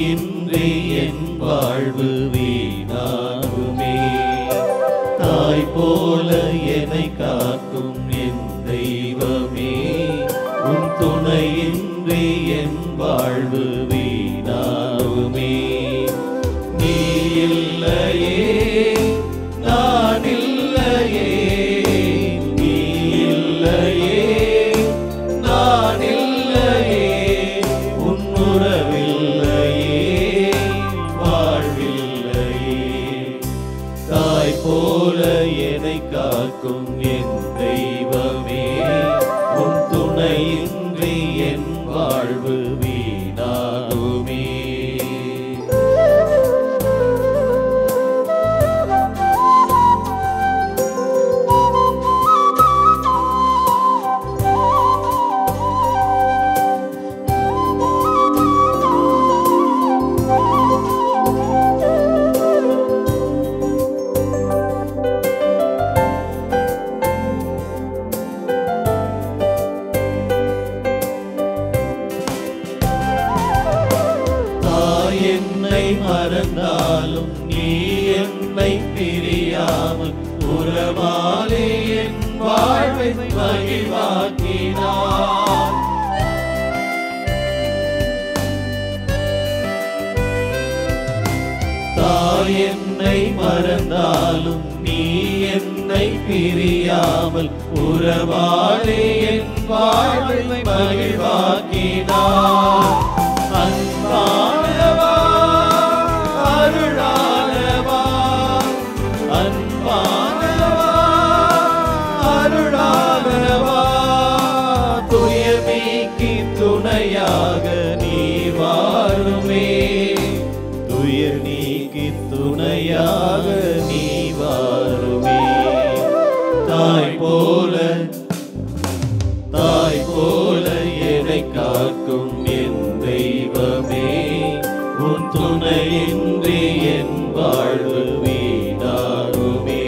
இன்றி என் வாழ்வு வீணாகுமே. தாய் போல என்னை காக்கும் என் தெய்வமே, உன் துணையின்றி என் வாழ்வு வீணாகுமே. நீ இல்லையே நான் இல்லையே, நீ இல்லையே நான் இல்லையே, உன் உறவில்லையே வாழ்வில்லையே. தாய் போல என்னை காக்கும் என் தெய்வமே, உன் துணையின்றி என் வாழ்வு வீணாகுமே. என்னை மறந்தாலும் நீ என்னை பிரியாமல் உறவாலே என் வாழ்வை மகிழ்வாக்கினாய். தாய் என்னை மறந்தாலும் நீ என்னை பிரியாமல் உறவாலே என் வாழ்வை மகிழ்வாக்கினாய். அன்பானவா அருளானவா, அன்பானவா அருளானவா, துயர் நீக்கி துணையாக நீ வாருமே, துயர் நீக்கி துணையாக நீ வாருமே. தாய் போல என்னை காக்கும் என் தெய்வமே, உன் துணையின்றி என் வாழ்வு வீணாகுமே.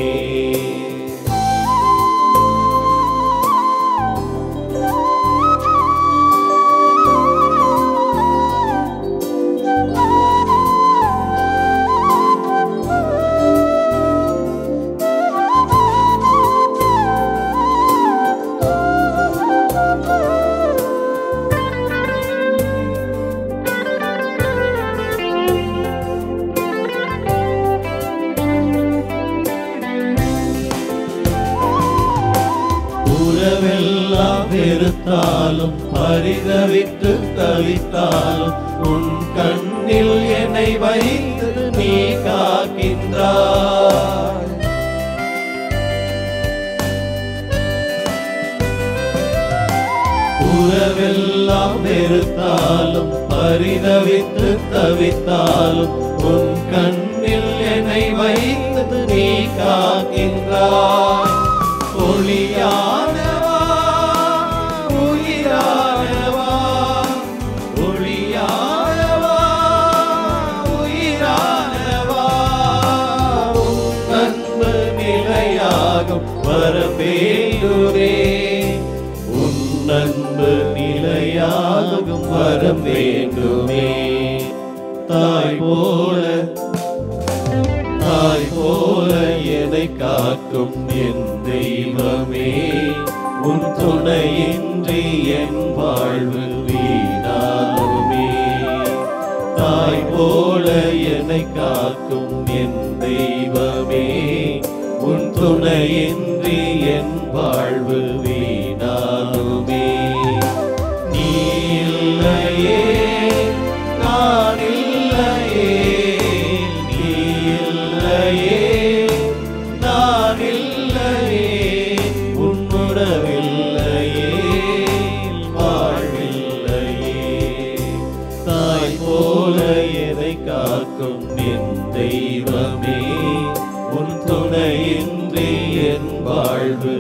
உறவெல்லாம் வெறுத்தாலும் பரிதவித்து தவித்தாலும் உன் கண்ணில் என்னை வைத்து நீ காக்கின்றாய். உறவெல்லாம் வெறுத்தாலும் பரிதவித்து தவித்தாலும் உன் கண்ணில் என்னை வைத்து நீ காக்கின்றாய். ஒளியானவா உயிரானவா, ஒளியானவா உயிரானவா, உன் அன்பு நிலையாகும் வர வேண்டுமே, உன் அன்பு நிலையாகும் வர வேண்டுமே. தாய் போல என்னை காக்கும் என் தெய்வமே, உன் துணையின்றி என் வாழ்வு வீணாகுமே. தாய் போல என்னை காக்கும் என் தெய்வமே, உன் துணையின்றி என் வாழ்வு வீணாகுமே. நீ இல்லையே நான் இல்லையே, நீ இல்லையே நான் இல்லையே, உன் உறவில்லையே வாழ்வில்லையே. தாய் போல என்னை காக்கும் என் தெய்வமே, உன் துணையின்றி என் வாழ்வு